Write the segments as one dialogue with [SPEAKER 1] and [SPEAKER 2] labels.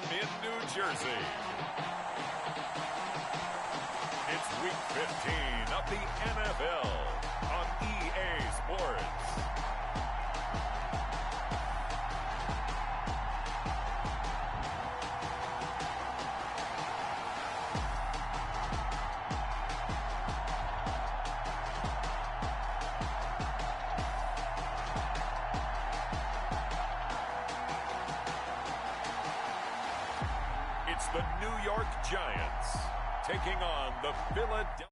[SPEAKER 1] Stadium in New Jersey. It's Week 15 of the NFL on EA Sports. It's the New York Giants taking on the Philadelphia.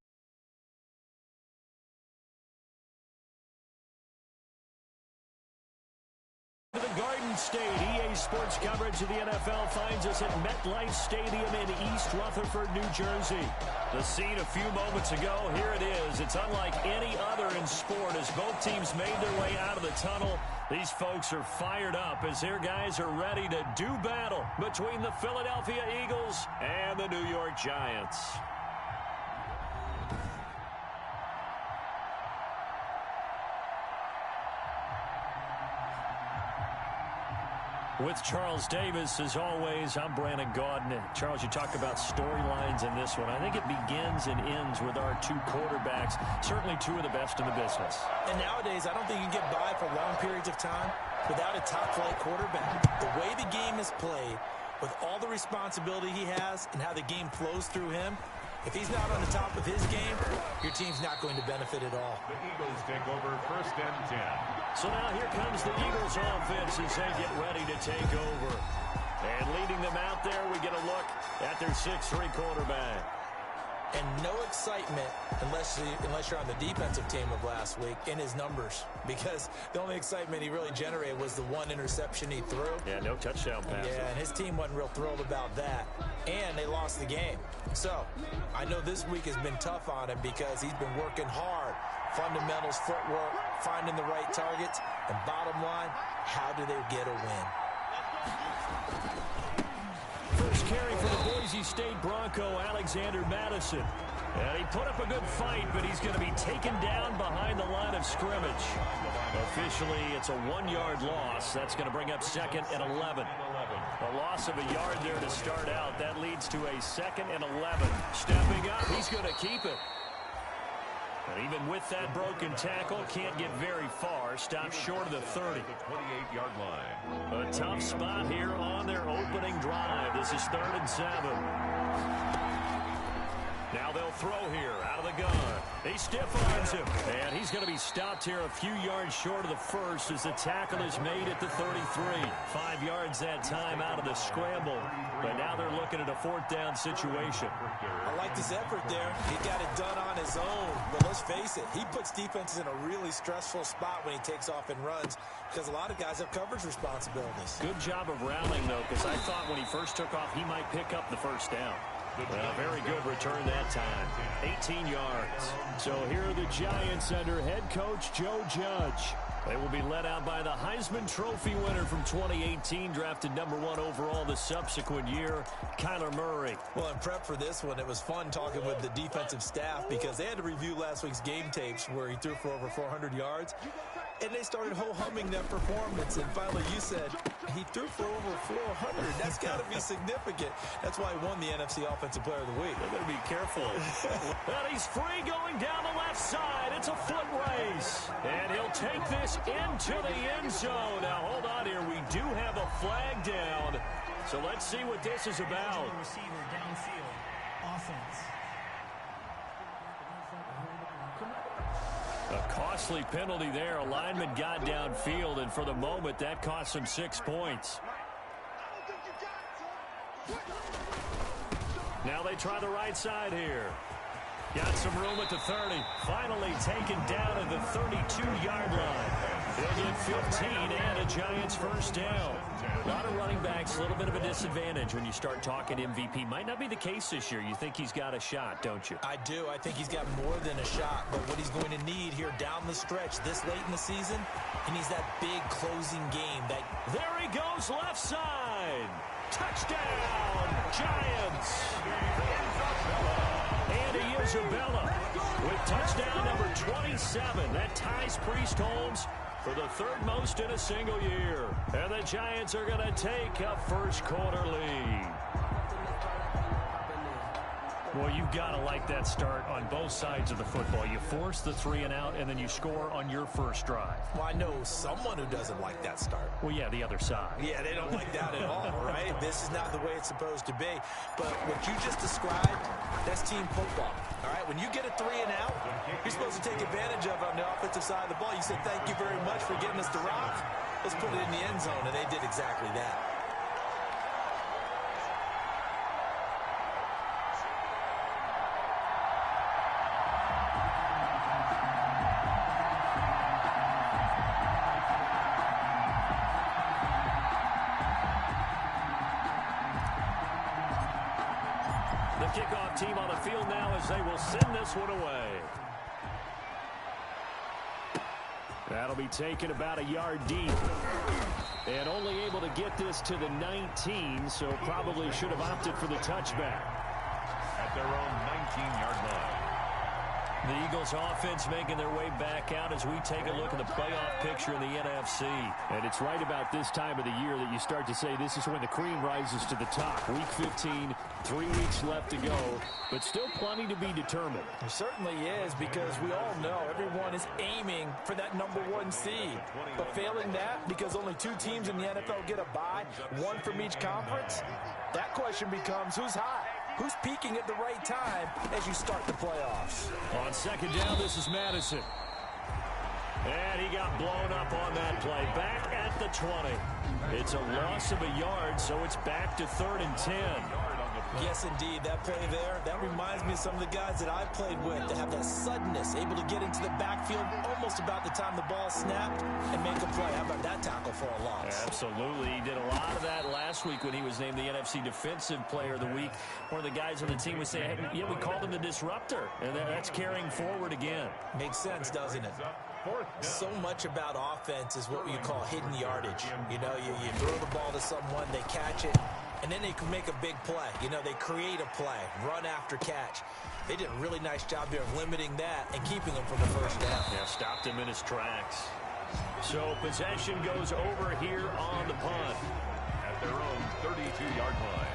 [SPEAKER 2] The Garden State EA Sports coverage of the NFL finds us at MetLife Stadium in East Rutherford, New Jersey. The scene a few moments ago, here it is. It's unlike any other in sport as both teams made their way out of the tunnel. These folks are fired up as their guys are ready to do battle between the Philadelphia Eagles and the New York Giants. With Charles Davis, as always, I'm Brandon Gaudin. Charles, you talk about storylines in this one. I think it begins and ends with our two quarterbacks, certainly two of the best in the business.
[SPEAKER 3] And nowadays, I don't think you can get by for long periods of time without a top-flight quarterback. The way the game is played, with all the responsibility he has and how the game flows through him, if he's not on the top of his game, your team's not going to benefit at all.
[SPEAKER 1] The Eagles take over 1st and 10.
[SPEAKER 2] So now here comes the Eagles offense as they get ready to take over. And leading them out there, we get a look at their 6'3" quarterback.
[SPEAKER 3] And no excitement unless you're on the defensive team of last week in his numbers, because the only excitement he really generated was the one interception he threw.
[SPEAKER 2] Yeah, no touchdown passes.
[SPEAKER 3] Yeah, and his team wasn't real thrilled about that. And they lost the game. So I know this week has been tough on him because he's been working hard. Fundamentals, footwork, finding the right targets. And bottom line, how do they get a win?
[SPEAKER 2] First carry for the Boise State Bronco, Alexander Madison. And he put up a good fight, but he's going to be taken down behind the line of scrimmage. Officially, it's a 1-yard loss. That's going to bring up 2nd and 11. A loss of a yard there to start out. That leads to a 2nd and 11. Stepping up, he's going to keep it. And even with that broken tackle, can't get very far. Stopped short of the 30.
[SPEAKER 1] The 28-yard line.
[SPEAKER 2] A tough spot here on their opening drive. This is 3rd and 7. Now they'll throw here out of the gun. He stiff arms him. And he's going to be stopped here a few yards short of the first as the tackle is made at the 33. 5 yards that time out of the scramble. But now they're looking at a 4th down situation.
[SPEAKER 3] I like his effort there. He got it done on his own. But let's face it, he puts defenses in a really stressful spot when he takes off and runs because a lot of guys have coverage responsibilities.
[SPEAKER 2] Good job of rallying, though, because I thought when he first took off, he might pick up the 1st down. Well, very good return that time. 18 yards. So here are the Giants under head coach Joe Judge. They will be led out by the Heisman Trophy winner from 2018, drafted #1 overall the subsequent year, Kyler Murray.
[SPEAKER 3] Well, in prep for this one, it was fun talking with the defensive staff because they had to review last week's game tapes where he threw for over 400 yards. And they started ho-humming that performance. And finally, you said he threw for over 400. That's got to be significant. That's why he won the NFC Offensive Player of the Week.
[SPEAKER 2] They're going to be careful. And he's free going down the left side. It's a foot race. And he'll take this into the end zone. Now, hold on here. We do have a flag down. So let's see what this is about.
[SPEAKER 4] Receiver downfield. Offense.
[SPEAKER 2] A costly penalty there. A lineman got downfield, and for the moment, that cost him 6 points. Now they try the right side here. Got some room at the 30. Finally taken down at the 32-yard line. He'll get 15 and a Giants 1st down. A lot of running backs, a little bit of a disadvantage when you start talking MVP. Might not be the case this year. You think he's got a shot, don't you?
[SPEAKER 3] I do. I think he's got more than a shot. But what he's going to need here down the stretch this late in the season, he needs that big closing game.
[SPEAKER 2] There he goes, left side. Touchdown, Giants. Andy Isabella with touchdown number 27. That ties Priest Holmes for the 3rd most in a single year. And the Giants are going to take a 1st quarter lead. Well, you've got to like that start on both sides of the football. You force the 3 and out, and then you score on your first drive.
[SPEAKER 3] Well, I know someone who doesn't like that start.
[SPEAKER 2] Well, yeah, the other side.
[SPEAKER 3] Yeah, they don't like that at all, right? This is not the way it's supposed to be. But what you just described, that's team football, all right? When you get a 3 and out, you're supposed to take advantage of it on the offensive side of the ball. You said, thank you very much for getting us the rock. Let's put it in the end zone, and they did exactly that.
[SPEAKER 2] The kickoff team on the field now as they will send this one away. That'll be taken about a yard deep. And only able to get this to the 19, so probably should have opted for the touchback.
[SPEAKER 1] At their own 19-yard line.
[SPEAKER 2] The Eagles offense making their way back out as we take a look at the playoff picture in the NFC.
[SPEAKER 5] And it's right about this time of the year that you start to say this is when the cream rises to the top. Week 15, 3 weeks left to go, but still plenty to be determined.
[SPEAKER 3] It certainly is, because we all know everyone is aiming for that #1 seed. But failing that, because only 2 teams in the NFL get a bye, 1 from each conference, that question becomes who's hot? Who's peaking at the right time as you start the playoffs?
[SPEAKER 2] On second down, this is Madison. And he got blown up on that play. Back at the 20. It's a loss of a yard, so it's back to 3rd and 10.
[SPEAKER 3] Yes, indeed. That play there, that reminds me of some of the guys that I've played with that have that suddenness, able to get into the backfield almost about the time the ball snapped and make a play. How about that tackle for a loss?
[SPEAKER 2] Absolutely. He did a lot of that last week when he was named the NFC Defensive Player of the Week. One of the guys on the team was saying, hey, yeah, we called him the disruptor. And that's carrying forward again.
[SPEAKER 3] Makes sense, doesn't it? So much about offense is what you call hidden yardage. You know, you throw the ball to someone, they catch it, and then they can make a big play. You know, they create a play, run after catch. They did a really nice job there of limiting that and keeping him from the first down.
[SPEAKER 2] Yeah, stopped him in his tracks. So possession goes over here on the punt.
[SPEAKER 1] At their own 32-yard line.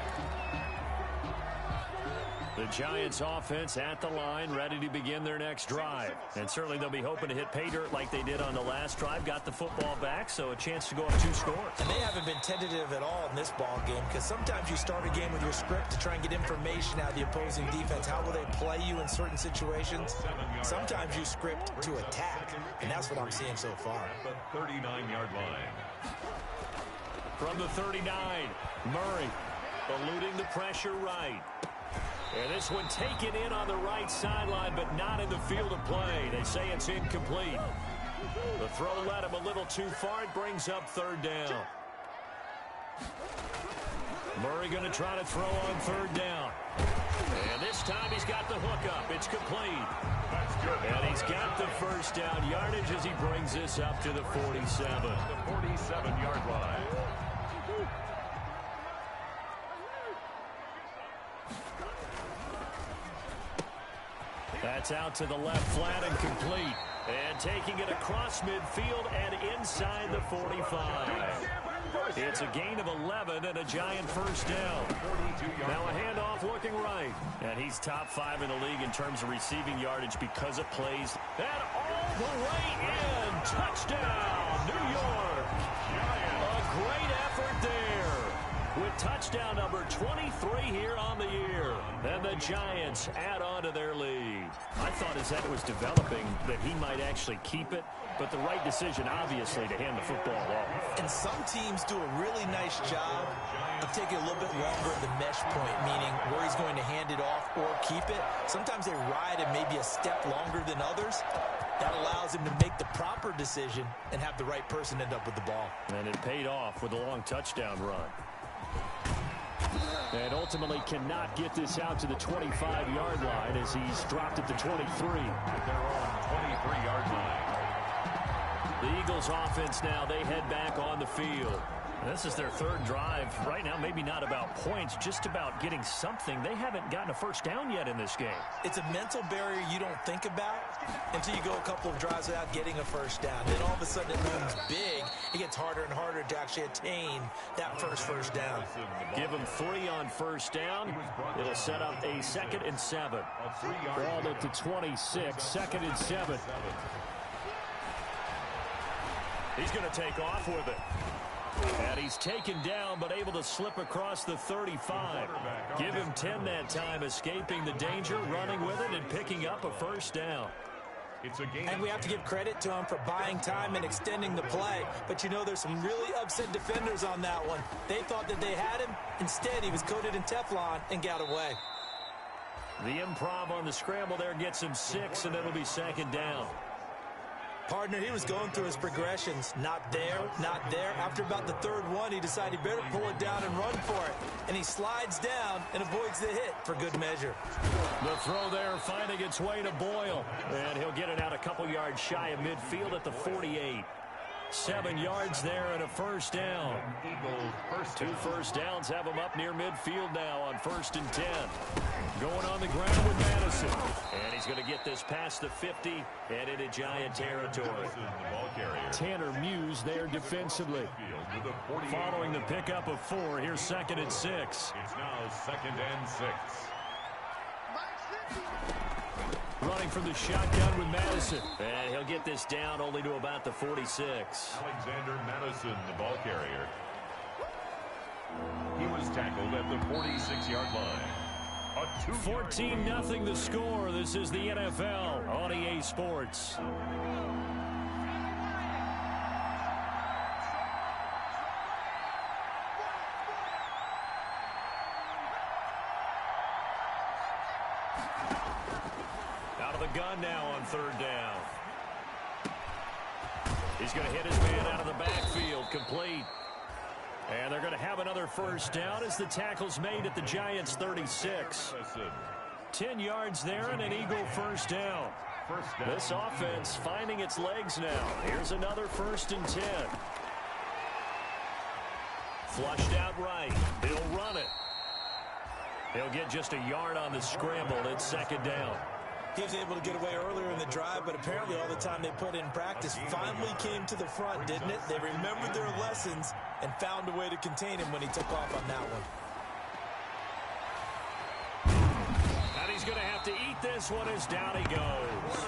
[SPEAKER 2] The Giants offense at the line, ready to begin their next drive. And certainly they'll be hoping to hit pay dirt like they did on the last drive. Got the football back, so a chance to go up 2 scores.
[SPEAKER 3] And they haven't been tentative at all in this ball game, because sometimes you start a game with your script to try and get information out of the opposing defense. How will they play you in certain situations? Sometimes you script to attack, and that's what I'm seeing so far.
[SPEAKER 1] At the 39-yard line.
[SPEAKER 2] From the 39, Murray eluding the pressure right. And this one taken in on the right sideline, but not in the field of play. They say it's incomplete. The throw led him a little too far. It brings up 3rd down. Murray going to try to throw on 3rd down. And this time he's got the hook up. It's complete. And he's got the first down yardage as he brings this up to the 47.
[SPEAKER 1] The 47-yard line.
[SPEAKER 2] That's out to the left flat and complete. And taking it across midfield and inside the 45. It's a gain of 11 and a Giant first down. Now a handoff looking right. And he's top 5 in the league in terms of receiving yardage because it plays. And all the way in. Touchdown, New York. A great effort there. With touchdown number 23 here on the year. And the Giants add on to their lead. I thought as that was developing that he might actually keep it, but the right decision, obviously, to hand the football off.
[SPEAKER 3] And some teams do a really nice job of taking a little bit longer at the mesh point, meaning where he's going to hand it off or keep it. Sometimes they ride it maybe a step longer than others. That allows him to make the proper decision and have the right person end up with the ball.
[SPEAKER 2] And it paid off with a long touchdown run.
[SPEAKER 5] And ultimately cannot get this out to the 25-yard line as he's dropped at the 23.
[SPEAKER 1] At their own 23-yard line.
[SPEAKER 2] The Eagles offense now, they head back on the field. This is their third drive. Right now, maybe not about points, just about getting something. They haven't gotten a first down yet in this game.
[SPEAKER 3] It's a mental barrier you don't think about until you go a couple of drives without getting a first down. Then all of a sudden it looms big. It gets harder and harder to actually attain that first down.
[SPEAKER 2] Give them 3 on first down. It'll set up a 2nd and 7.
[SPEAKER 5] Ball at the 26, 2nd and 7.
[SPEAKER 2] He's going to take off with it. And he's taken down, but able to slip across the 35. Give him 10 that time, escaping the danger, running with it, and picking up a first down.
[SPEAKER 3] And we have to give credit to him for buying time and extending the play. But, you know, there's some really upset defenders on that one. They thought that they had him. Instead, he was coated in Teflon and got away.
[SPEAKER 2] The improv on the scramble there gets him 6, and it'll be 2nd down.
[SPEAKER 3] Partner, he was going through his progressions. Not there, not there. After about the 3rd one, he decided he better pull it down and run for it. And he slides down and avoids the hit for good measure.
[SPEAKER 2] The throw there finding its way to Boyle. And he'll get it out a couple yards shy of midfield at the 48. 7 yards there and a first down. 2 first downs have him up near midfield now on 1st and 10. Going on the ground with Madison. And he's going to get this past the 50 and into Giant territory.
[SPEAKER 5] Tanner Muse there defensively.
[SPEAKER 2] Following the pickup of 4, here's 2nd and 6.
[SPEAKER 1] It's now 2nd and 6.
[SPEAKER 2] Running from the shotgun with Madison. And he'll get this down only to about the 46.
[SPEAKER 1] Alexander Madison, the ball carrier. He was tackled at the 46-yard line.
[SPEAKER 2] 14-0 the score. This is the NFL on EA Sports. Out of the gun now on 3rd down. He's going to hit his man out of the backfield, complete. And they're going to have another first down as the tackle's made at the Giants' 36. 10 yards there and an Eagle first down. This offense finding its legs now. Here's another 1st and 10. Flushed out right. He'll run it. He'll get just a yard on the scramble. It's 2nd down.
[SPEAKER 3] He was able to get away earlier in the drive, but apparently all the time they put in practice finally came to the front, didn't it? They remembered their lessons and found a way to contain him when he took off on that one.
[SPEAKER 2] And he's going to have to eat this one as down he goes.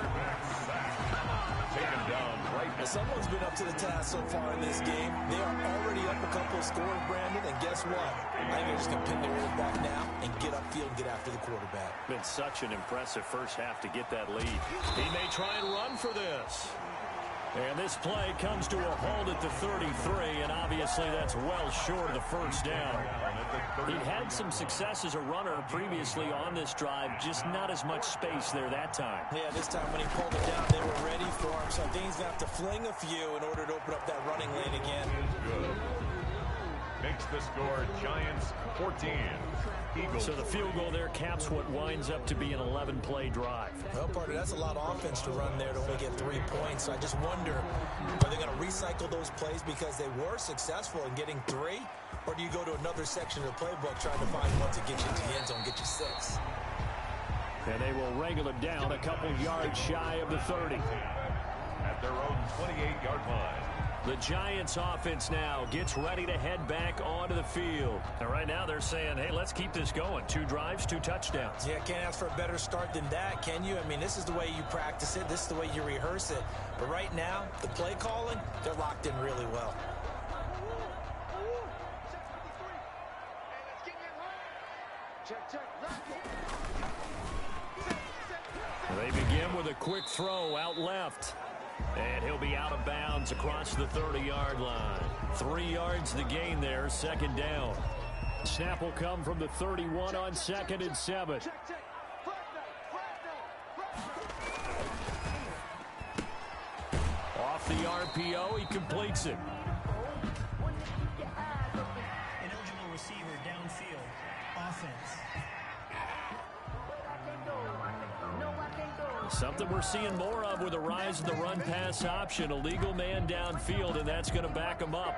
[SPEAKER 1] Taken down right.
[SPEAKER 3] Someone's been up to the task so far in this game. They are already up a couple of scores, Brandon, and guess what? I think they're just going to pin their ears back now and get upfield and get after the quarterback.
[SPEAKER 2] Been such an impressive first half to get that lead. He may try and run for this. And this play comes to a halt at the 33, and obviously that's well short of the first down. He had some success as a runner previously on this drive, just not as much space there that time.
[SPEAKER 3] Yeah, this time when he pulled it down, they were ready for him, so I think he's going to have to fling a few in order to open up that running lane again.
[SPEAKER 1] Good. Makes the score Giants 14. Eagles.
[SPEAKER 2] So the field goal there caps what winds up to be an 11-play drive.
[SPEAKER 3] Well, partner, that's a lot of offense to run there to only get 3 points. So I just wonder, are they going to recycle those plays because they were successful in getting 3? Or do you go to another section of the playbook trying to find ones that get you to the end zone, get you 6?
[SPEAKER 2] And they will wrangle it down a couple yards shy of the 30.
[SPEAKER 1] At their own 28-yard line.
[SPEAKER 2] The Giants offense now gets ready to head back onto the field. And right now they're saying, hey, let's keep this going. 2 drives, 2 touchdowns.
[SPEAKER 3] Yeah, can't ask for a better start than that, can you? I mean, this is the way you practice it. This is the way you rehearse it. But right now, the play calling, they're locked in really well.
[SPEAKER 2] They begin with a quick throw out left. And he'll be out of bounds across the 30-yard line. 3 yards the gain there, 2nd down. Snap will come from the 31 on 2nd and 7. Off the RPO, he completes it.
[SPEAKER 4] Ineligible receiver downfield. Offense.
[SPEAKER 2] Something we're seeing more of with the rise of the run-pass option. A legal man downfield, and that's going to back him up.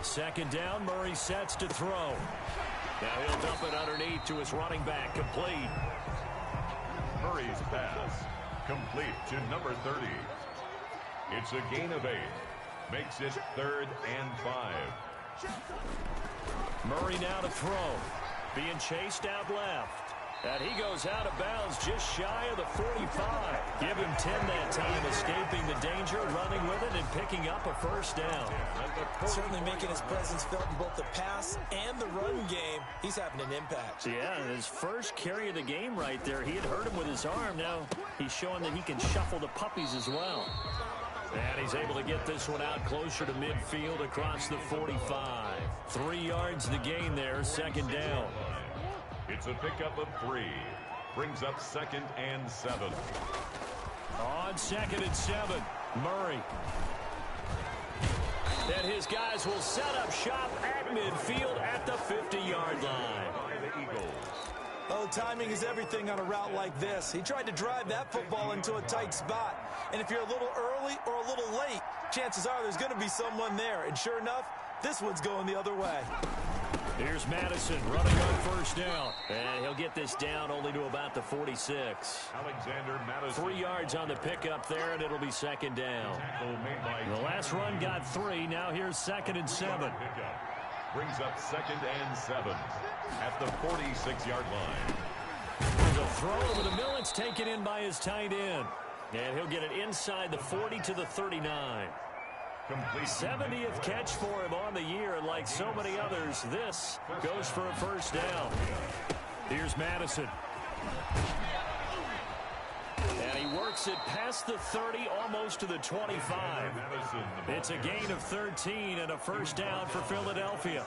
[SPEAKER 2] Second down, Murray sets to throw. Now he'll dump it underneath to his running back, complete.
[SPEAKER 1] Murray's pass, complete to number 30. It's a gain of 8. Makes it 3rd and 5.
[SPEAKER 2] Murray now to throw. Being chased out left. And he goes out of bounds just shy of the 45. Give him 10 that time, escaping the danger, running with it, and picking up a first down.
[SPEAKER 3] Certainly making his presence felt in both the pass and the run game. He's having an impact.
[SPEAKER 2] Yeah, his first carry of the game right there. He had hurt him with his arm. Now he's showing that he can shuffle the puppies as well. And he's able to get this one out closer to midfield across the 45. 3 yards to gain there, second down.
[SPEAKER 1] It's a pickup of 3. Brings up 2nd and 7.
[SPEAKER 2] On 2nd and 7, Murray. And his guys will set up shop at midfield at the 50-yard line.
[SPEAKER 1] By the Eagles.
[SPEAKER 3] Oh, timing is everything on a route like this. He tried to drive that football into a tight spot. And if you're a little early or a little late, chances are there's going to be someone there. And sure enough, this one's going the other way.
[SPEAKER 2] Here's Madison running on first down. And he'll get this down only to about the 46.
[SPEAKER 1] Alexander Madison.
[SPEAKER 2] 3 yards on the pickup there, and it'll be second down. The last run got 3. Now here's 2nd and 7.
[SPEAKER 1] Brings up 2nd and 7 at the 46-yard line.
[SPEAKER 2] There's a throw over the middle. It's taken in by his tight end. And he'll get it inside the 40 to the 39. 70th catch for him on the year, and like so many others, this goes for a first down. Here's Madison. And he works it past the 30, almost to the 25. It's a gain of 13 and a first down for Philadelphia.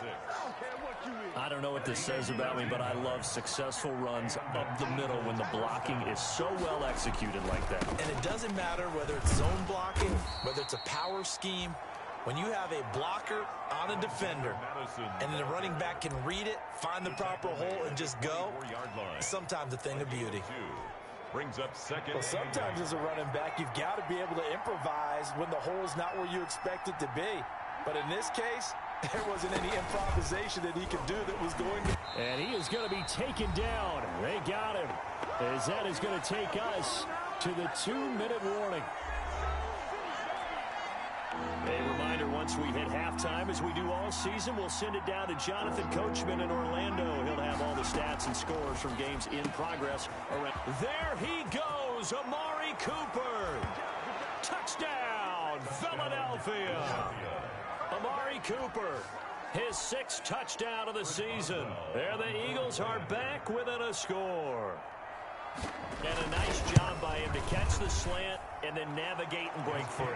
[SPEAKER 2] I don't know what this says about me, but I love successful runs up the middle when the blocking is so well executed like that.
[SPEAKER 3] And it doesn't matter whether it's zone blocking, whether it's a power scheme. When you have a blocker on a defender and the running back can read it, find the proper hole, and just go, sometimes a thing of beauty.
[SPEAKER 1] Brings up 2nd.
[SPEAKER 3] Well, sometimes as a running back, you've got to be able to improvise when the hole's not where you expect it to be. But in this case, there wasn't any improvisation that he could do that was going to.
[SPEAKER 2] And he is going to be taken down. They got him. As that is going to take us to the 2-minute warning. A reminder, once we hit halftime, as we do all season, we'll send it down to Jonathan Coachman in Orlando. He'll have all the stats and scores from games in progress. There he goes, Amari Cooper. Touchdown, Philadelphia. Amari Cooper, his 6th touchdown of the season. There the Eagles are back within a score. And a nice job by him to catch the slant and then navigate and break free.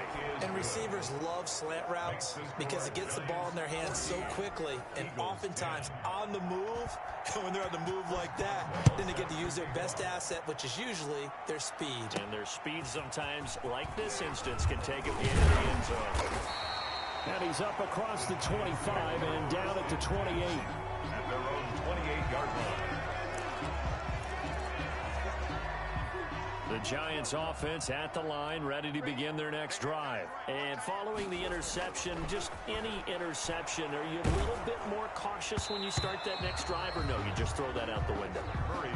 [SPEAKER 3] And receivers love slant routes because it gets the ball in their hands so quickly and oftentimes on the move. And when they're on the move like that, then they get to use their best asset, which is usually their speed.
[SPEAKER 2] And their speed sometimes, like this instance, can take it into the end zone. And he's up across the 25 and down at the 28.
[SPEAKER 1] At their own 28-yard line.
[SPEAKER 2] The Giants offense at the line, ready to begin their next drive. And following the interception, just any interception, are you a little bit more cautious when you start that next drive, or no, you just throw that out the window?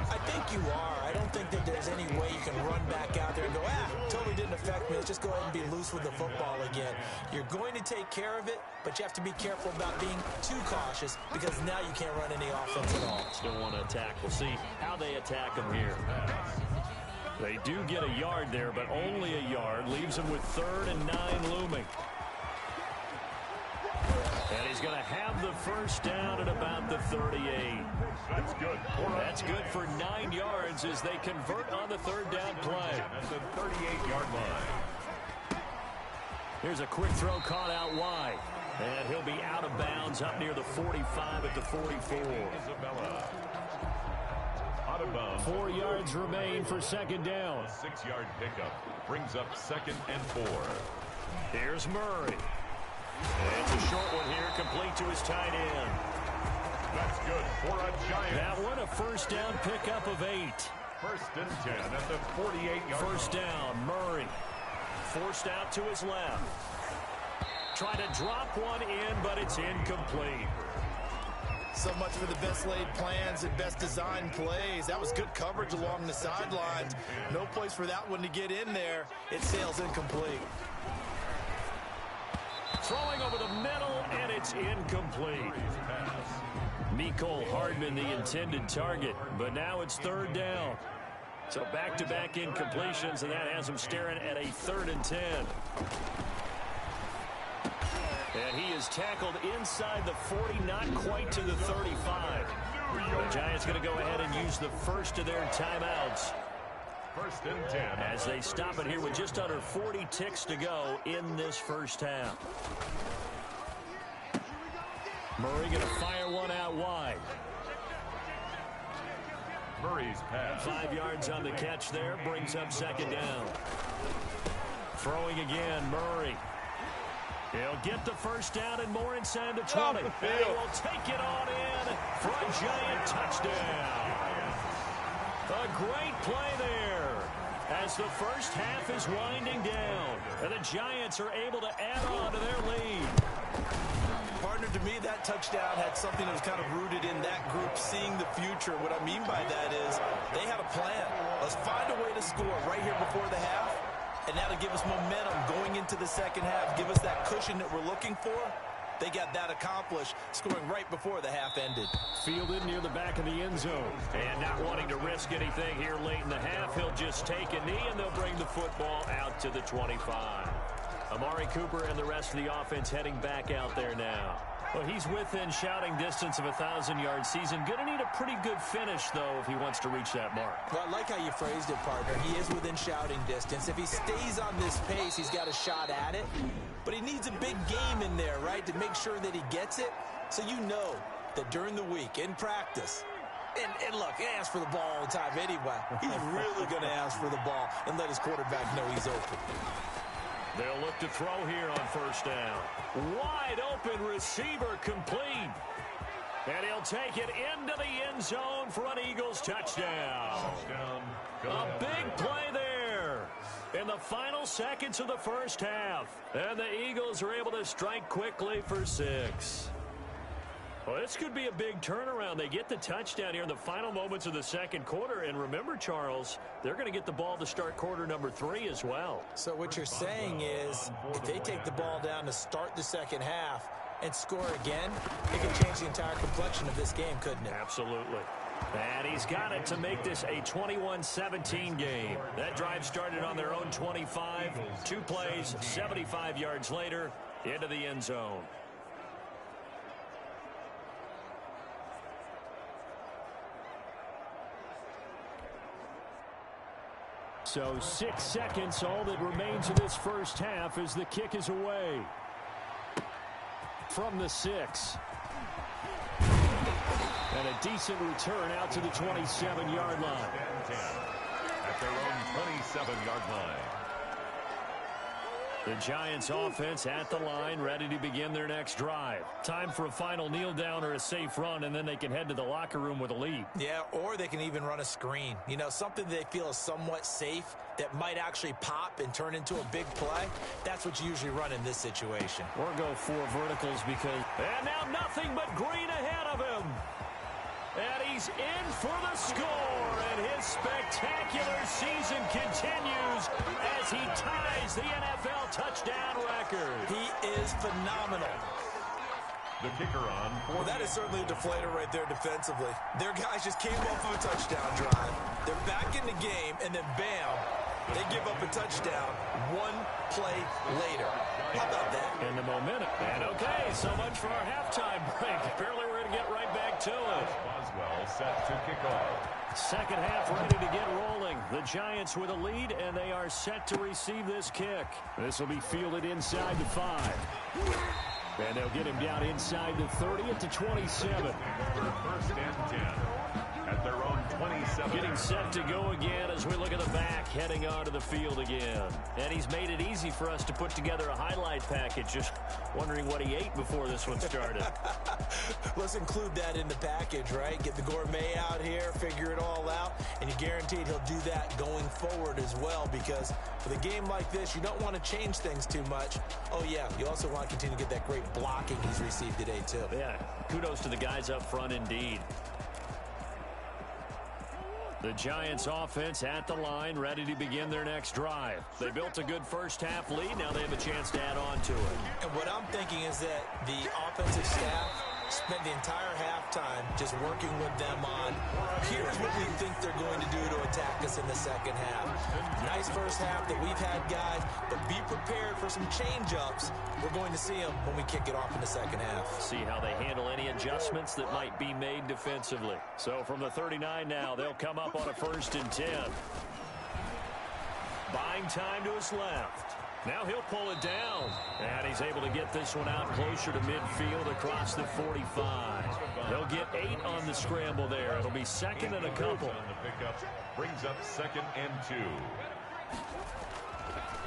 [SPEAKER 3] I think you are. I don't think that there's any way you can run back out there and go, totally didn't affect me. Let's just go ahead and be loose with the football again. You're going to take care of it, but you have to be careful about being too cautious because now you can't run any offense at all.
[SPEAKER 2] Still want to attack. We'll see how they attack them here. They do get a yard there, but only a yard. Leaves them with 3rd and 9 looming. And he's going to have the first down at about the 38.
[SPEAKER 1] That's good.
[SPEAKER 2] That's good for 9 yards as they convert on the 3rd down play.
[SPEAKER 1] At the 38-yard line.
[SPEAKER 2] Here's a quick throw caught out wide. And he'll be out of bounds up near the 45 at the 44.
[SPEAKER 1] Isabella.
[SPEAKER 2] 4 yards remain for second down.
[SPEAKER 1] A 6-yard pickup brings up 2nd and 4.
[SPEAKER 2] Here's Murray. It's a short one here, complete to his tight end.
[SPEAKER 1] That's good for a Giant.
[SPEAKER 2] That one a first down pickup of 8.
[SPEAKER 1] 1st and 10 at the 48-yard line.
[SPEAKER 2] First down, Murray. Forced out to his left. Trying to drop one in, but it's incomplete.
[SPEAKER 3] So much for the best laid plans and best design plays. That was good coverage along the sidelines. No place for that one to get in there. It sails incomplete.
[SPEAKER 2] Throwing over the middle, and it's incomplete. Mecole Hardman, the intended target, but now it's third down. So back-to-back incompletions, and that has him staring at a 3rd and 10. And he is tackled inside the 40, not quite to the 35. The Giants going to go ahead and use the first of their timeouts.
[SPEAKER 1] 1st and 10.
[SPEAKER 2] As they stop it here with just under 40 ticks to go in this first half. Murray going to fire one out wide.
[SPEAKER 1] Murray's pass.
[SPEAKER 2] 5 yards on the catch there, brings up 2nd down. Throwing again, Murray. He'll get the first down and more inside the 20. And he will take it on in for a Giant touchdown. A great play there as the first half is winding down. And the Giants are able to add on to their lead.
[SPEAKER 3] Partner, to me, that touchdown had something that was kind of rooted in that group seeing the future. What I mean by that is they had a plan. Let's find a way to score right here before the half. And that'll give us momentum going into the second half. Give us that cushion that we're looking for. They got that accomplished, scoring right before the half ended.
[SPEAKER 2] Fielded near the back of the end zone. And not wanting to risk anything here late in the half, he'll just take a knee, and they'll bring the football out to the 25. Amari Cooper and the rest of the offense heading back out there now. Well, he's within shouting distance of a 1,000-yard season. Going to need a pretty good finish, though, if he wants to reach that mark.
[SPEAKER 3] Well, I like how you phrased it, partner. He is within shouting distance. If he stays on this pace, he's got a shot at it. But he needs a big game in there, right, to make sure that he gets it. So you know that during the week, in practice, and look, he asks for the ball all the time anyway. He's really going to ask for the ball and let his quarterback know he's open.
[SPEAKER 2] They'll look to throw here on 1st down. Wide open receiver complete. And he'll take it into the end zone for an Eagles touchdown. A big play there in the final seconds of the first half. And the Eagles are able to strike quickly for 6. Well, this could be a big turnaround. They get the touchdown here in the final moments of the second quarter. And remember, Charles, they're going to get the ball to start quarter number 3 as well.
[SPEAKER 3] So what you're saying is if they take the ball down to start the second half and score again, it could change the entire complexion of this game, couldn't it?
[SPEAKER 2] Absolutely. And he's got it to make this a 21-17 game. That drive started on their own 25. 2 plays, 75 yards later, into the end zone. So 6 seconds, all that remains of this first half as the kick is away. From the 6. And a decent return out to the 27-yard line.
[SPEAKER 1] At their own 27-yard line.
[SPEAKER 2] The Giants offense at the line, ready to begin their next drive. Time for a final kneel down or a safe run, and then they can head to the locker room with a lead.
[SPEAKER 3] Yeah, or they can even run a screen. You know, something they feel is somewhat safe that might actually pop and turn into a big play. That's what you usually run in this situation.
[SPEAKER 2] Or go 4 verticals because... And now nothing but green ahead of him. And he's in for the score, and his spectacular season continues as he ties the NFL touchdown record.
[SPEAKER 3] He is phenomenal.
[SPEAKER 1] The kicker on.
[SPEAKER 3] Well, that is certainly a deflator right there defensively. Their guys just came off of a touchdown drive. They're back in the game, and then bam, they give up a touchdown 1 play later. How about that?
[SPEAKER 2] And the momentum. And okay, so much for our halftime break. Apparently we're going to get right back to it.
[SPEAKER 1] Boswell set to kick off.
[SPEAKER 2] Second half ready to get rolling. The Giants with a lead, and they are set to receive this kick. This will be fielded inside the 5. And they'll get him down inside the 30 at the 27.
[SPEAKER 1] 1st and 10. at their own 27.
[SPEAKER 2] Getting set to go again as we look at the back, heading onto the field again. And he's made it easy for us to put together a highlight package. Just wondering what he ate before this one started.
[SPEAKER 3] Let's include that in the package, right? Get the gourmet out here, figure it all out, and you're guaranteed he'll do that going forward as well, because for the game like this, you don't want to change things too much. Oh, yeah, you also want to continue to get that great blocking he's received today, too.
[SPEAKER 2] Yeah, kudos to the guys up front indeed. The Giants offense at the line, ready to begin their next drive. They built a good first half lead. Now they have a chance to add on to it.
[SPEAKER 3] And what I'm thinking is that the offensive staff spent the entire halftime just working with them on, here's what we think they're going to do to attack us in the second half. Nice first half that we've had, guys, but be prepared for some change-ups. We're going to see them when we kick it off in the second half.
[SPEAKER 2] See how they handle any adjustments that might be made defensively. So from the 39 now, they'll come up on a 1st and 10. Buying time to his left. Now he'll pull it down. And he's able to get this one out closer to midfield across the 45. He'll get 8 on the scramble there. It'll be 2nd and a couple.
[SPEAKER 1] Brings up 2nd and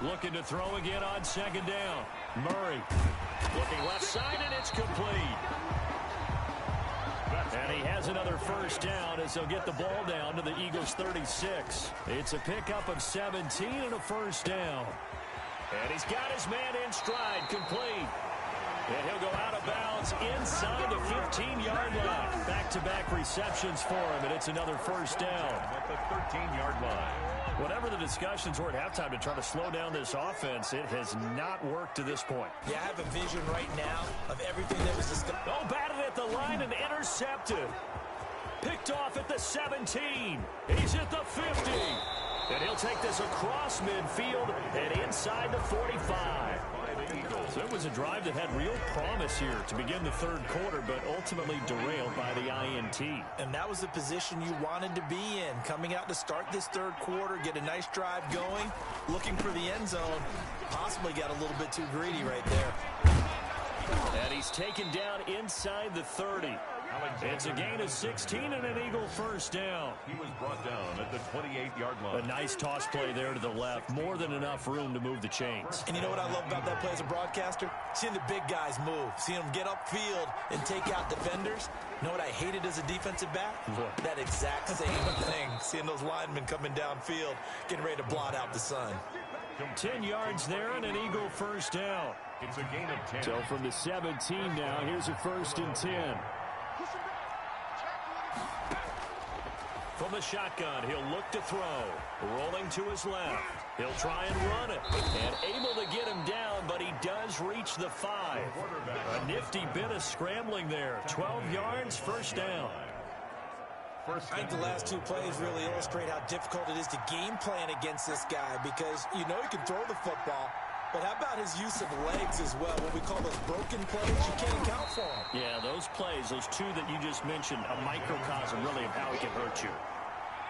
[SPEAKER 1] 2.
[SPEAKER 2] Looking to throw again on 2nd down. Murray looking left side, and it's complete. And he has another 1st down as they'll get the ball down to the Eagles' 36. It's a pickup of 17 and a 1st down. And he's got his man in stride, complete. And he'll go out of bounds inside the 15-yard line. Back-to-back receptions for him, and it's another 1st down.
[SPEAKER 1] At the 13-yard line.
[SPEAKER 2] Whatever the discussions were at halftime to try to slow down this offense, it has not worked to this point.
[SPEAKER 3] Yeah, I have a vision right now of everything that was discussed.
[SPEAKER 2] Oh, batted at the line and intercepted. Picked off at the 17. He's at the 50. And he'll take this across midfield and inside the 45. So it was a drive that had real promise here to begin the 3rd quarter, but ultimately derailed by the INT.
[SPEAKER 3] And that was the position you wanted to be in. Coming out to start this 3rd quarter, get a nice drive going, looking for the end zone. Possibly got a little bit too greedy right there.
[SPEAKER 2] And he's taken down inside the 30. It's a gain of 16 and an Eagle 1st down.
[SPEAKER 1] He was brought down at the 28-yard line.
[SPEAKER 2] A nice toss play there to the left. More than enough room to move the chains.
[SPEAKER 3] And you know what I love about that play as a broadcaster? Seeing the big guys move. Seeing them get upfield and take out defenders. You know what I hated as a defensive back?
[SPEAKER 2] What?
[SPEAKER 3] That exact same thing. Seeing those linemen coming downfield, getting ready to blot out the sun.
[SPEAKER 2] 10 yards there and an Eagle 1st down.
[SPEAKER 1] It's a gain of 10.
[SPEAKER 5] So from the 17 now, here's a 1st and 10.
[SPEAKER 2] From the shotgun, he'll look to throw. Rolling to his left. He'll try and run it. And able to get him down, but he does reach the 5. A nifty bit of scrambling there. 12 yards, 1st down.
[SPEAKER 3] I think the last 2 plays really illustrate how difficult it is to game plan against this guy, because you know he can throw the football, but how about his use of legs as well? What we call those broken plays, you can't account for them.
[SPEAKER 2] Yeah, those plays, those 2 that you just mentioned, a microcosm really of how he can hurt you.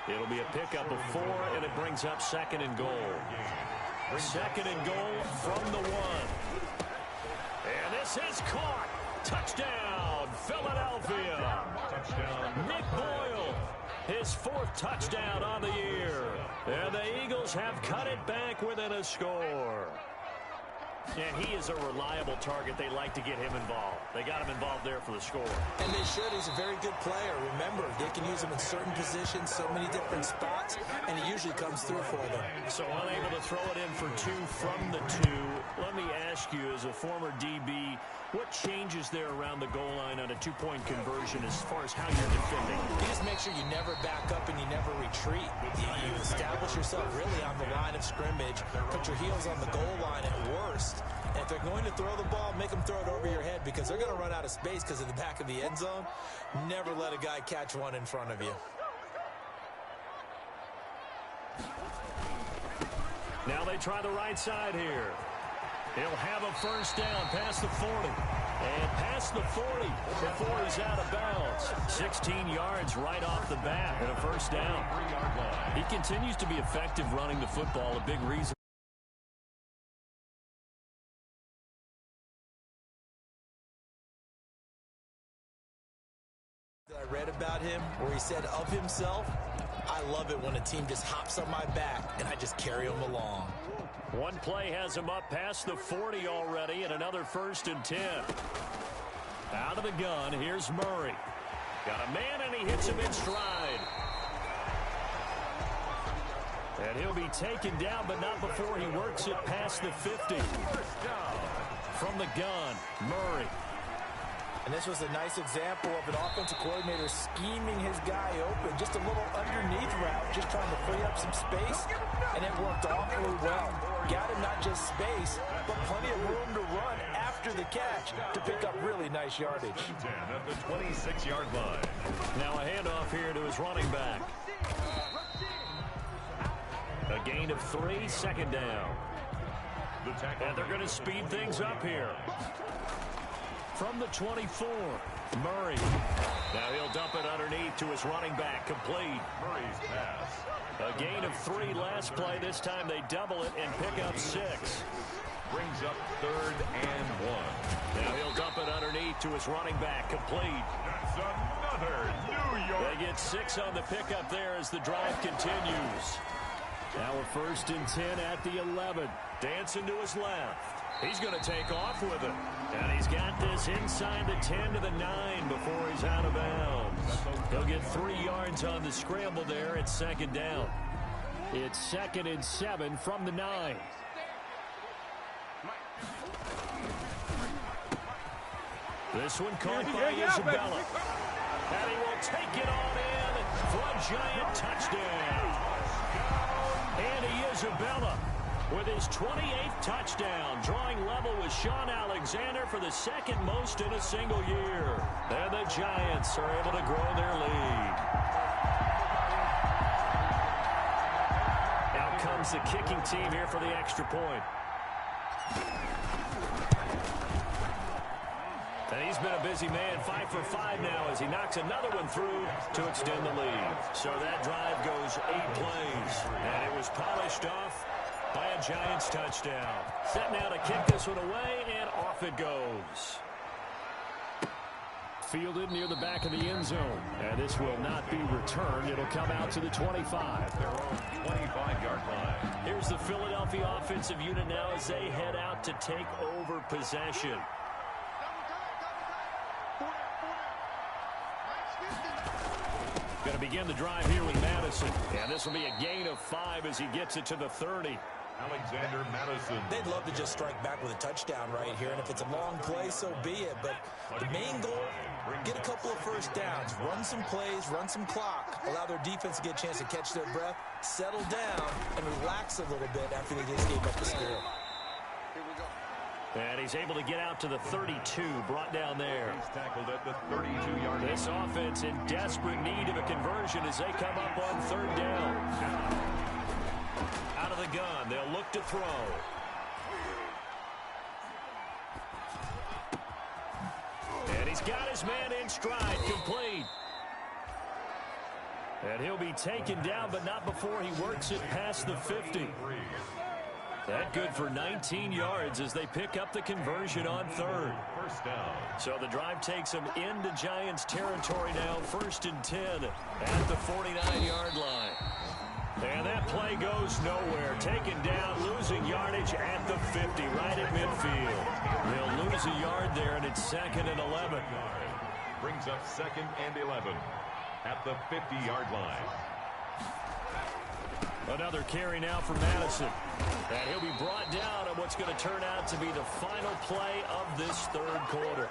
[SPEAKER 2] It'll be a pickup of 4, and it brings up 2nd and goal. 2nd and goal from the 1. And this is caught. Touchdown, Philadelphia.
[SPEAKER 1] Touchdown.
[SPEAKER 2] Nick Boyle, his 4th touchdown on the year. And the Eagles have cut it back within a score. And he is a reliable target. They like to get him involved. They got him involved there for the score.
[SPEAKER 3] And they should. He's a very good player. Remember, they can use him in certain positions, so many different spots, and he usually comes through for them.
[SPEAKER 2] So unable to throw it in for 2 from the 2. Let me ask you, as a former DB, what changes there around the goal line on a 2-point conversion as far as how you're defending?
[SPEAKER 3] You just make sure you never back up and you never retreat. You establish yourself really on the line of scrimmage, put your heels on the goal line at worst. And if they're going to throw the ball, make them throw it over your head, because they're going to run out of space because of the back of the end zone. Never let a guy catch one in front of you.
[SPEAKER 2] Now they try the right side here. He'll have a 1st down past the 40. And past the 40 before he's out of bounds. 16 yards right off the bat and a 1st down. He continues to be effective running the football, a big reason.
[SPEAKER 3] I read about him where he said of himself, "I love it when a team just hops on my back and I just carry them along."
[SPEAKER 2] One play has him up past the 40 already, and another 1st and 10. Out of the gun, here's Murray. Got a man, and he hits him in stride. And he'll be taken down, but not before he works it past the 50. From the gun, Murray.
[SPEAKER 3] And this was a nice example of an offensive coordinator scheming his guy open. Just a little underneath route, just trying to free up some space, and it worked awfully well. Got him not just space, but plenty of room to run after the catch to pick up really nice yardage.
[SPEAKER 1] 10 at the 26-yard line.
[SPEAKER 2] Now a handoff here to his running back. A gain of 3, 2nd down. And they're going to speed things up here. From the 24, Murray. Now he'll dump it underneath to his running back, complete.
[SPEAKER 1] Murray's pass.
[SPEAKER 2] A gain of 3 last play. This time they double it and pick up 6.
[SPEAKER 1] Brings up 3rd and 1.
[SPEAKER 2] Now he'll dump it underneath to his running back, complete.
[SPEAKER 1] That's another New York.
[SPEAKER 2] They get 6 on the pickup there as the drive continues. Now a 1st and 10 at the 11. Dancing to his left. He's going to take off with it. And he's got this inside the 10 to the 9 before he's out of bounds. He'll get 3 yards on the scramble there at 2nd down. It's 2nd and 7 from the 9. This one caught by Isabella. And he will take it on in for a giant touchdown. Andy Isabella with his 28th touchdown, drawing level with Sean Alexander for the 2nd most in a single year. And the Giants are able to grow their lead. Out comes the kicking team here for the extra point. And he's been a busy man, 5 for 5 now as he knocks another one through to extend the lead. So that drive goes 8 plays, and it was polished off by a Giants touchdown. Set now to kick this one away, and off it goes. Fielded near the back of the end zone, and this will not be returned. It'll come out to the 25.
[SPEAKER 1] Their own 25-yard line.
[SPEAKER 2] Here's the Philadelphia offensive unit now as they head out to take over possession. Going to begin the drive here with Madison. And this will be a gain of 5 as he gets it to the 30.
[SPEAKER 1] Alexander Madison.
[SPEAKER 3] They'd love to just strike back with a touchdown right here, and if it's a long play, so be it. But the main goal, get a couple of 1st downs, run some plays, run some clock, allow their defense to get a chance to catch their breath, settle down, and relax a little bit after they just gave up the score.
[SPEAKER 2] And he's able to get out to the 32, brought down there.
[SPEAKER 1] He's tackled at the 32-yard line.
[SPEAKER 2] This offense in desperate need of a conversion as they come up on 3rd down. Out of the gun, they'll look to throw. And he's got his man in stride, complete. And he'll be taken down, but not before he works it past the 50. That good for 19 yards as they pick up the conversion on 3rd.
[SPEAKER 1] 1st down.
[SPEAKER 2] So the drive takes them into Giants territory now, 1st and 10 at the 49-yard line. And that play goes nowhere. Taken down, losing yardage at the 50, right at midfield. They'll lose a yard there, and it's 2nd and 11.
[SPEAKER 1] Brings up 2nd and 11 at the 50-yard line.
[SPEAKER 2] Another carry now for Madison. And he'll be brought down on what's going to turn out to be the final play of this 3rd quarter.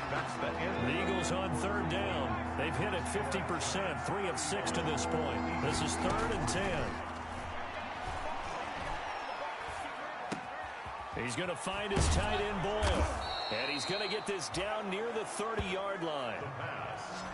[SPEAKER 1] That's the end.
[SPEAKER 2] The Eagles on 3rd down. They've hit it 50%, 3 of 6 to this point. This is 3rd and 10. He's going to find his tight end Boyle. And he's going to get this down near the 30-yard line.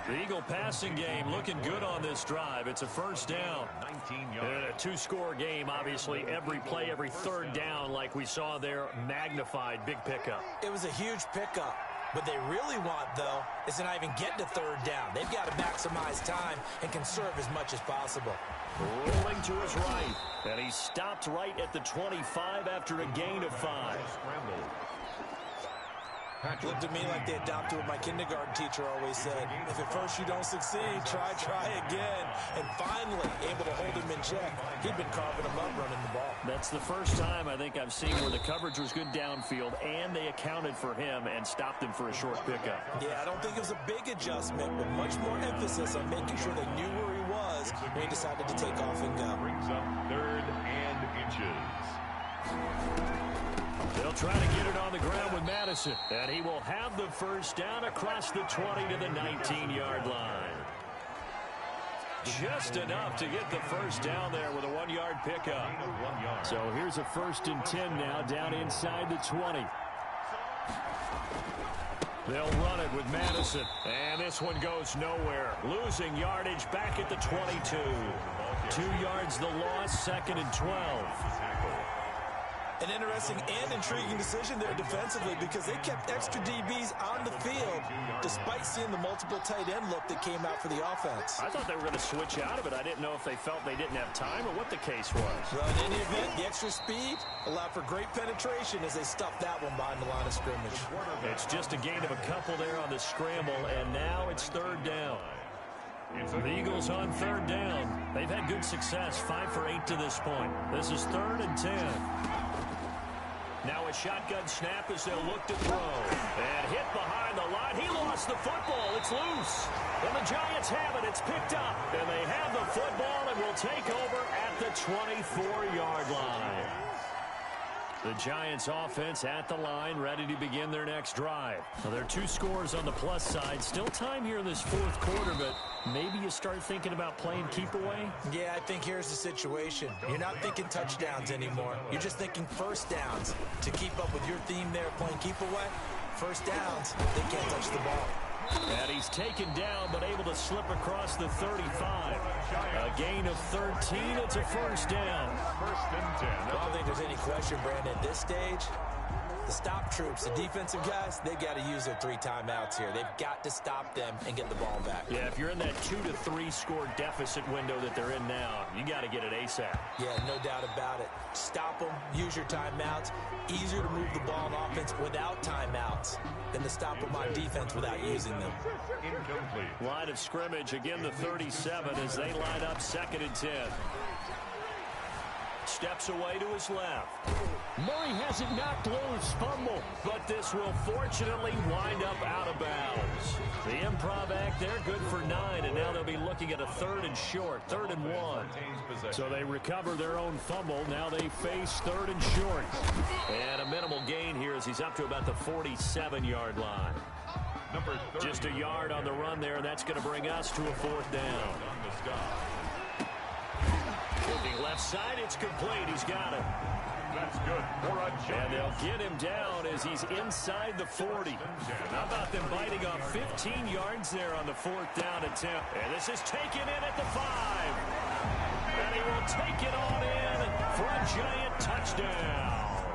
[SPEAKER 2] The Eagle passing game looking good on this drive. It's a 1st down.
[SPEAKER 1] 19 yards.
[SPEAKER 2] A 2-score game, obviously. Every play, every 3rd down, like we saw there, magnified. Big pickup.
[SPEAKER 3] It was a huge pickup. What they really want, though, is to not even get to 3rd down. They've got to maximize time and conserve as much as possible.
[SPEAKER 2] Rolling to his right. And he stopped right at the 25 after a gain of 5.
[SPEAKER 3] Looked at me like they adopted what my kindergarten teacher always said. If at first you don't succeed, try again. And finally, able to hold him in check. He'd been carving him up running the ball.
[SPEAKER 2] That's the first time I think I've seen where the coverage was good downfield and they accounted for him and stopped him for a short pickup.
[SPEAKER 3] Yeah, I don't think it was a big adjustment, but much more emphasis on making sure they knew where he was when he decided to take off and go.
[SPEAKER 1] Brings up 3rd and inches.
[SPEAKER 2] They'll try to get it on the ground with Madison, and he will have the first down across the 20 to the 19-yard line. Just enough to get the first down there with a 1-yard pickup.
[SPEAKER 5] So here's a 1st and 10 now down inside the 20.
[SPEAKER 2] They'll run it with Madison, and this one goes nowhere. Losing yardage back at the 22. 2 yards the loss, 2nd and 12.
[SPEAKER 3] An interesting and intriguing decision there defensively because they kept extra DBs on the field despite seeing the multiple tight end look that came out for the offense.
[SPEAKER 2] I thought they were going to switch out of it. I didn't know if they felt they didn't have time or what the case was.
[SPEAKER 3] Well, in any event, the extra speed allowed for great penetration as they stuffed that one behind the line of scrimmage.
[SPEAKER 2] It's just a gain of a couple there on the scramble, and now it's 3rd down. The Eagles on 3rd down. They've had good success, 5 for 8 to this point. This is 3rd and 10. Now a shotgun snap as they'll look to throw. And hit behind the line. He lost the football. It's loose. And the Giants have it. It's picked up. And they have the football and will take over at the 24-yard line. The Giants offense at the line, ready to begin their next drive. Now, there are 2 scores on the plus side. Still time here in this 4th quarter, but maybe you start thinking about playing keep away?
[SPEAKER 3] Yeah, I think here's the situation. You're not thinking touchdowns anymore. You're just thinking first downs. To keep up with your theme there, playing keep away, first downs, they can't touch the ball.
[SPEAKER 2] And he's taken down, but able to slip across the 35. A gain of 13. It's a first down.
[SPEAKER 1] 1st and 10.
[SPEAKER 3] I don't think there's any question, Brandon, at this stage. The stop troops, the defensive guys, they got to use their 3 timeouts here. They've got to stop them and get the ball back.
[SPEAKER 2] Yeah, if you're in that 2 to 3 score deficit window that they're in now, you got to get it ASAP.
[SPEAKER 3] Yeah, no doubt about it. Stop them, use your timeouts. Easier to move the ball on offense without timeouts than to stop them on defense without using them.
[SPEAKER 1] Incomplete.
[SPEAKER 2] Line of scrimmage, again the 37 as they line up 2nd and 10. Steps away to his left.
[SPEAKER 5] Murray has it knocked loose. Fumble.
[SPEAKER 2] But this will fortunately wind up out of bounds. The improv act there, good for 9, and now they'll be looking at a 3rd and short, 3rd and 1.
[SPEAKER 5] So they recover their own fumble. Now they face 3rd and short.
[SPEAKER 2] And a minimal gain here as he's up to about the 47-yard line.
[SPEAKER 1] Number 30.
[SPEAKER 2] Just a yard on the run there, and that's going to bring us to a 4th down.
[SPEAKER 1] On the stop.
[SPEAKER 2] Looking left side, it's complete. He's got it.
[SPEAKER 1] That's good for a
[SPEAKER 2] And
[SPEAKER 1] Giant.
[SPEAKER 2] they'll get him down as he's inside the 40. How about them biting off 15 yards there on the 4th down attempt? And this is taken in at the 5. And he will take it on in for a Giant touchdown.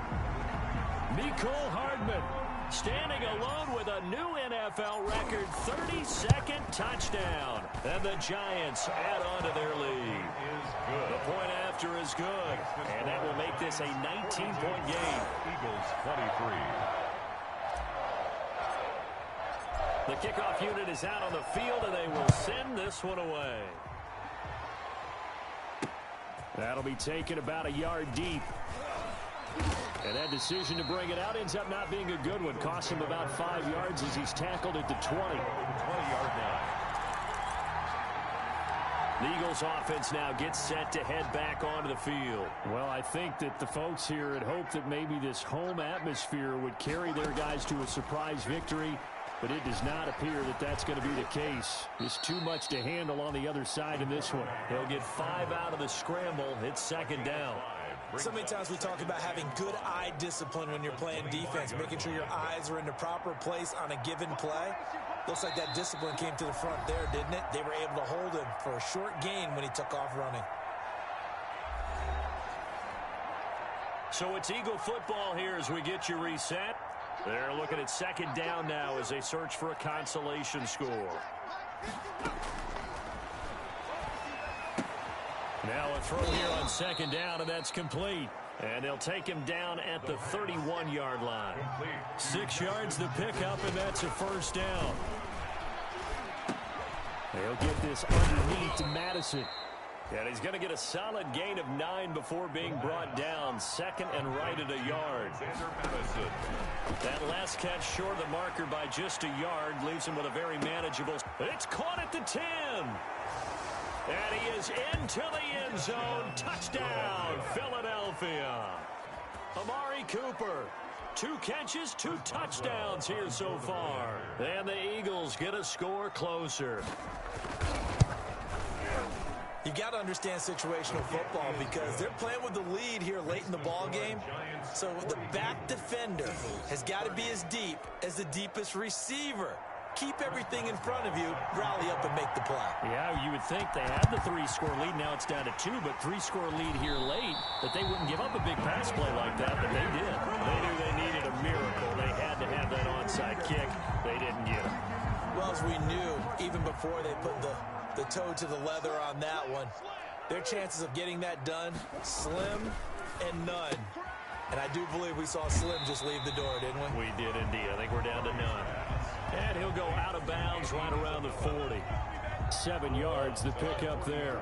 [SPEAKER 2] Nicole Hardman standing alone with a new NFL record 32nd touchdown. And the Giants add on to their lead. The point after is good. And that will make this a 19-point game.
[SPEAKER 1] Eagles 23.
[SPEAKER 2] The kickoff unit is out on the field, and they will send this one away.
[SPEAKER 5] That'll be taken about a yard deep. And that decision to bring it out ends up not being a good one. Costs him about 5 yards as he's tackled at the 20.
[SPEAKER 1] 20-yard line.
[SPEAKER 2] The Eagles offense now gets set to head back onto the field.
[SPEAKER 5] Well, I think that the folks here had hoped that maybe this home atmosphere would carry their guys to a surprise victory, but it does not appear that that's going to be the case. There's too much to handle on the other side in this one.
[SPEAKER 2] He'll get 5 out of the scramble. It's 2nd down.
[SPEAKER 3] So many times we talk about having good eye discipline when you're playing defense, making sure your eyes are in the proper place on a given play. Looks like that discipline came to the front there, didn't it? They were able to hold him for a short gain when he took off running.
[SPEAKER 2] So it's Eagle football here as we get you reset. They're looking at 2nd down now as they search for a consolation score. Now a throw here on 2nd down, and that's complete. And they'll take him down at the 31-yard line. 6 yards the pickup, and that's a first down. They'll get this underneath to Madison. And he's going to get a solid gain of 9 before being brought down. Second and right at a yard. That last catch short of the marker by just a yard leaves him with a very manageable. It's caught at the 10. And he is into the end zone. Touchdown, Philadelphia. Amari Cooper. 2 catches, 2 touchdowns here so far. And the Eagles get a score closer.
[SPEAKER 3] You got to understand situational football because they're playing with the lead here late in the ball game. So the back defender has got to be as deep as the deepest receiver. Keep everything in front of you, rally up and make the play.
[SPEAKER 2] Yeah, you would think they had the 3-score lead. Now it's down to 2, but 3-score lead here late, that they wouldn't give up a big pass play like that, but they did. They knew they needed a miracle. They had to have that onside kick. They didn't get it.
[SPEAKER 3] Well, as we knew, even before they put the toe to the leather on that one, their chances of getting that done, slim and none. And I do believe we saw Slim just leave the door, didn't we?
[SPEAKER 2] We did indeed. I think we're down to none. And he'll go out of bounds right around the 40. 7 yards, the pickup there.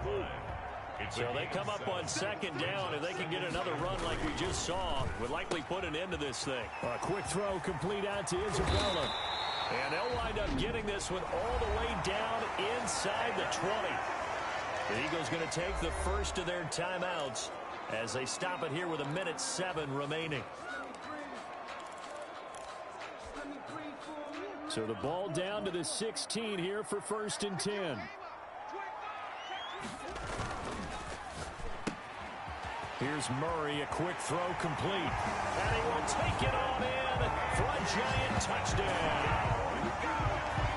[SPEAKER 2] So they come up on second down, and they can get another run like we just saw. Would likely put an end to this thing.
[SPEAKER 5] A quick throw complete out to Isabella.
[SPEAKER 2] And they'll wind up getting this one all the way down inside the 20. The Eagles going to take the first of their timeouts as they stop it here with 1:07 remaining.
[SPEAKER 5] So the ball down to the 16 here for 1st and 10.
[SPEAKER 2] Here's Murray, a quick throw complete. And he will take it on in for a giant touchdown.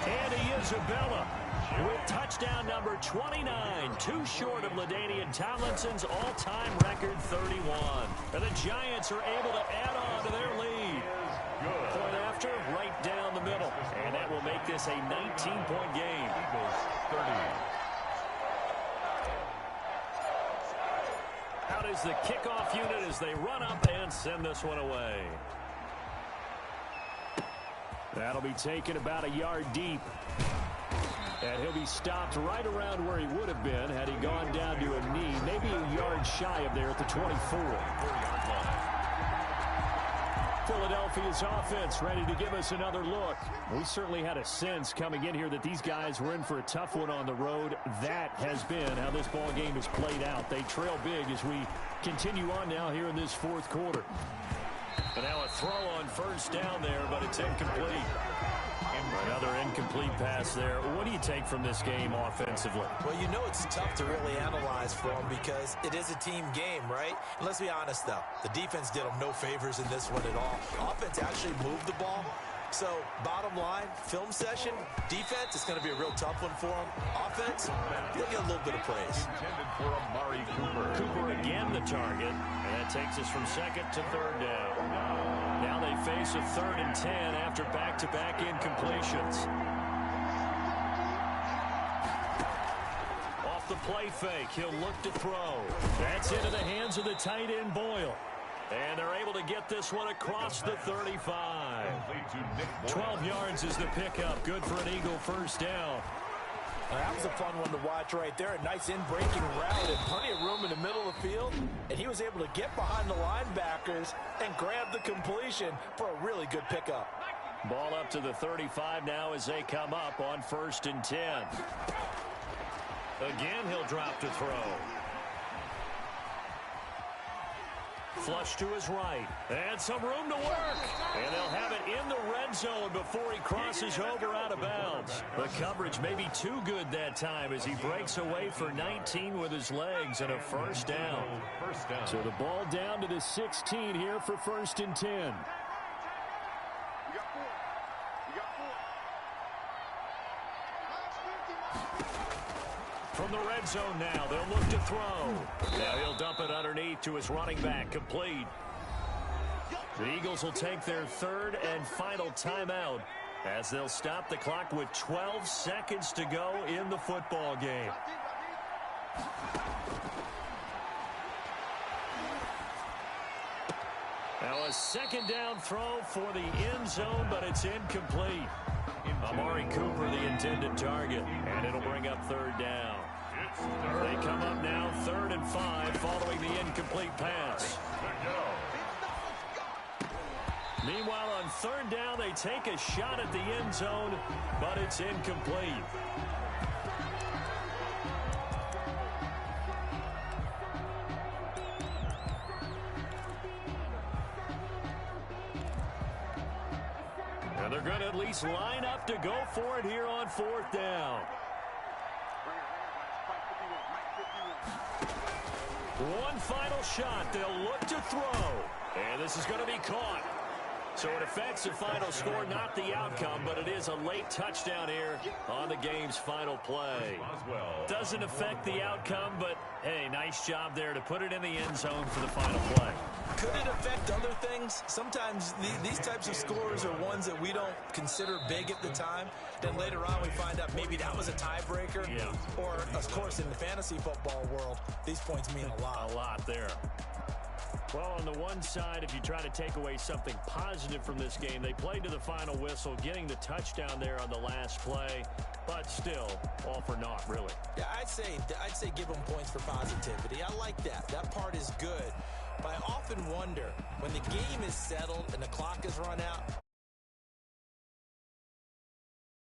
[SPEAKER 2] Andy Isabella with touchdown number 29, 2 short of LaDainian Tomlinson's all-time record 31. And the Giants are able to add on to their lead. Point after, right down the middle. And that will make this a 19-point game.
[SPEAKER 1] Eagles 30.
[SPEAKER 2] Out is the kickoff unit as they run up and send this one away.
[SPEAKER 5] That'll be taken about a yard deep. And he'll be stopped right around where he would have been had he gone down to a knee, maybe a yard shy of there at the 24. Philadelphia's offense ready to give us another look. We certainly had a sense coming in here that these guys were in for a tough one on the road. That has been how this ball game has played out. They trail big as we continue on now here in this 4th quarter.
[SPEAKER 2] And now a throw on first down there, but it's incomplete. Another incomplete pass there. What do you take from this game offensively?
[SPEAKER 3] Well, you know it's tough to really analyze for them because it is a team game, right? And let's be honest, though. The defense did them no favors in this one at all. Offense actually moved the ball. So, bottom line, film session, defense, it's going to be a real tough one for them. Offense, they'll get a little bit of praise.
[SPEAKER 1] Intended for Amari Cooper.
[SPEAKER 2] Cooper again the target, and that takes us from 2nd to 3rd down. Now they face a 3rd and 10 after back-to-back incompletions. Off the play fake, he'll look to throw. That's into the hands of the tight end Boyle. And they're able to get this one across the 35. 12 yards is the pickup. Good for an Eagle first down.
[SPEAKER 3] That was a fun one to watch right there. A nice in-breaking route and plenty of room in the middle of the field. And he was able to get behind the linebackers and grab the completion for a really good pickup.
[SPEAKER 2] Ball up to the 35 now as they come up on 1st and 10. Again, he'll drop to throw. Flush to his right. And some room to work. And they'll have it in the red zone before he crosses over out of bounds. The coverage may be too good that time as he breaks away for 19 with his legs and a first down.
[SPEAKER 5] So the ball down to the 16 here for 1st and 10.
[SPEAKER 2] From the red zone now, they'll look to throw. Now he'll dump it underneath to his running back, complete. The Eagles will take their 3rd and final timeout as they'll stop the clock with 12 seconds to go in the football game. Now a second down throw for the end zone, but it's incomplete. Amari Cooper, the intended target, and it'll bring up third down. They come up now 3rd and 5 following the incomplete pass. Meanwhile, on 3rd down, they take a shot at the end zone, but it's incomplete. And they're going to at least line up to go for it here on 4th down. One final shot. They'll look to throw. And this is going to be caught. So it affects the final score, not the outcome, but it is a late touchdown here on the game's final play. Doesn't affect the outcome, but, hey, nice job there to put it in the end zone for the final play.
[SPEAKER 3] Could it affect other things? Sometimes these types of scores are ones that we don't consider big at the time. Then later on we find out maybe that was a tiebreaker.
[SPEAKER 2] Yeah.
[SPEAKER 3] Or, of course, in the fantasy football world, these points mean a lot.
[SPEAKER 2] A lot there. Well, on the one side, if you try to take away something positive from this game, they played to the final whistle, getting the touchdown there on the last play, but still, all for naught, really.
[SPEAKER 3] Yeah, I'd say give them points for positivity. I like that. That part is good. But I often wonder, when the game is settled and the clock is run out,